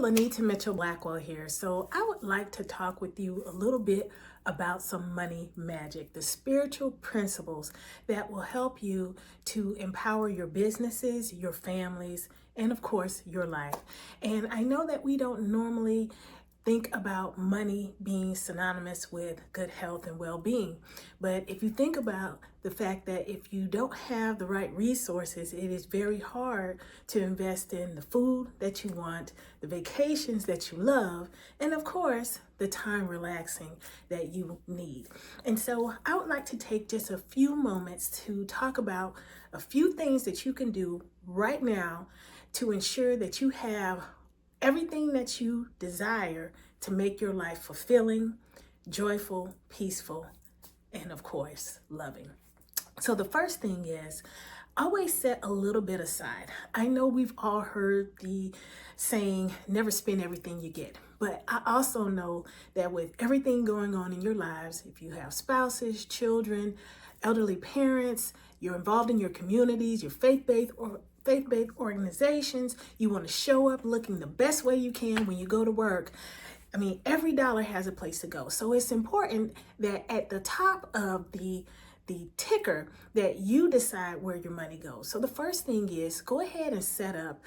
Lanita Mitchell-Blackwell here. So I would like to talk with you a little bit about some money magic, the spiritual principles that will help you to empower your businesses, your families, and of course, your life. And I know that we don't normally think about money being synonymous with good health and well-being. But if you think about the fact that if you don't have the right resources, it is very hard to invest in the food that you want, the vacations that you love, and of course, the time relaxing that you need. And so I would like to take just a few moments to talk about a few things that you can do right now to ensure that you have everything that you desire to make your life fulfilling, joyful, peaceful, and of course, loving. So the first thing is always set a little bit aside. I know we've all heard the saying, never spend everything you get. But I also know that with everything going on in your lives, if you have spouses, children, elderly parents, you're involved in your communities, your faith-based organizations, you want to show up looking the best way you can when you go to work. I mean, every dollar has a place to go. So it's important that at the top of the ticker that you decide where your money goes. So the first thing is go ahead and set up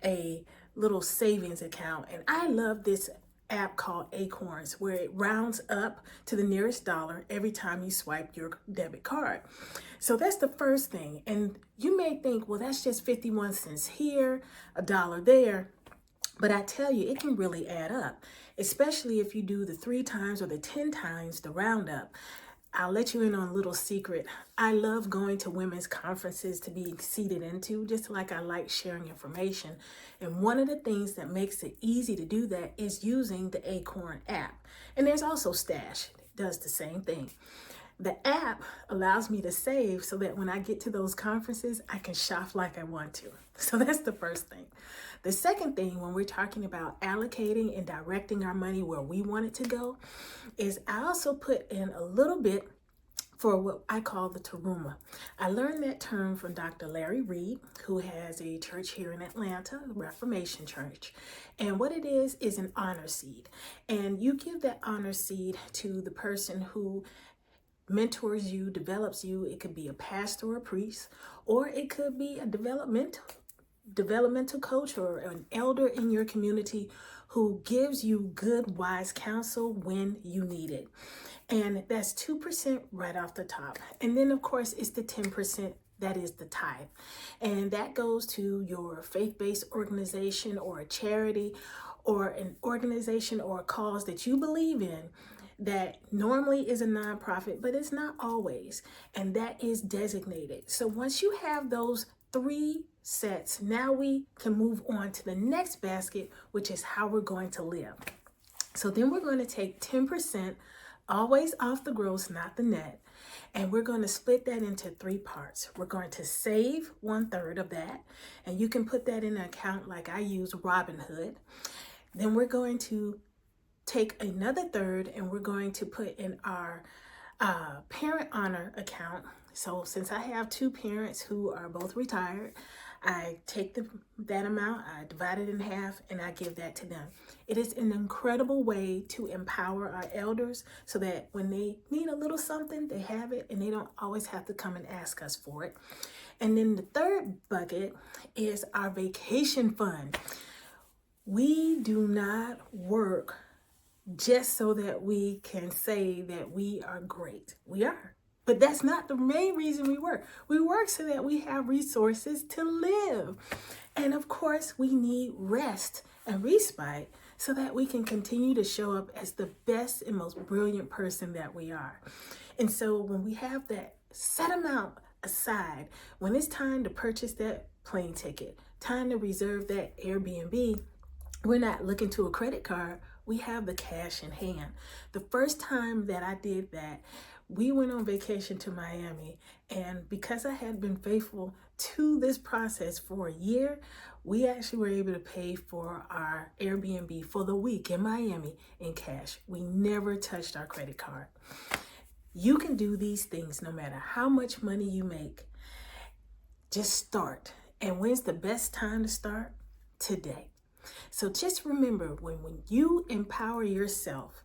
a little savings account. And I love this app called Acorns, where it rounds up to the nearest dollar every time you swipe your debit card. So that's the first thing. And you may think, well, that's just 51 cents here, a dollar there. But I tell you, it can really add up, especially if you do the 3 times or the 10 times the roundup. I'll let you in on a little secret. I love going to women's conferences to be seated into, just like I like sharing information. And one of the things that makes it easy to do that is using the Acorn app. And there's also Stash, it does the same thing. The app allows me to save so that when I get to those conferences, I can shop like I want to. So that's the first thing. The second thing, when we're talking about allocating and directing our money where we want it to go, is I also put in a little bit for what I call the Taruma. I learned that term from Dr. Larry Reed, who has a church here in Atlanta, the Reformation Church. And what it is an honor seed. And you give that honor seed to the person who mentors you, develops you. It could be a pastor or a priest, or it could be a developmental coach or an elder in your community who gives you good, wise counsel when you need it. And that's 2% right off the top. And then, of course, it's the 10% that is the tithe. And that goes to your faith-based organization or a charity or an organization or a cause that you believe in that normally is a nonprofit, but it's not always. And that is designated. So once you have those 3 sets, now we can move on to the next basket, which is how we're going to live. So then we're going to take 10%, always off the gross, not the net, and we're going to split that into 3 parts. We're going to save 1/3 of that, and you can put that in an account like I use Robinhood. Then we're going to take another 1/3 and we're going to put in our parent honor account. So since I have 2 parents who are both retired, I take that amount, I divide it in half, and I give that to them. It is an incredible way to empower our elders so that when they need a little something, they have it and they don't always have to come and ask us for it. And then the 3rd bucket is our vacation fund. We do not work just so that we can say that we are great. We are. But that's not the main reason we work. We work so that we have resources to live. And of course, we need rest and respite so that we can continue to show up as the best and most brilliant person that we are. And so when we have that set amount aside, when it's time to purchase that plane ticket, time to reserve that Airbnb, we're not looking to a credit card. We have the cash in hand. The first time that I did that, we went on vacation to Miami, and because I had been faithful to this process for a year, we actually were able to pay for our Airbnb for the week in Miami in cash. We never touched our credit card. You can do these things no matter how much money you make. Just start. And when's the best time to start? Today. So just remember, when you empower yourself,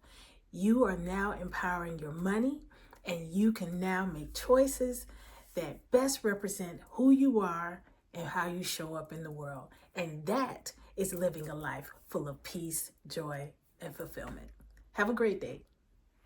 you are now empowering your money, and you can now make choices that best represent who you are and how you show up in the world. And that is living a life full of peace, joy, and fulfillment. Have a great day.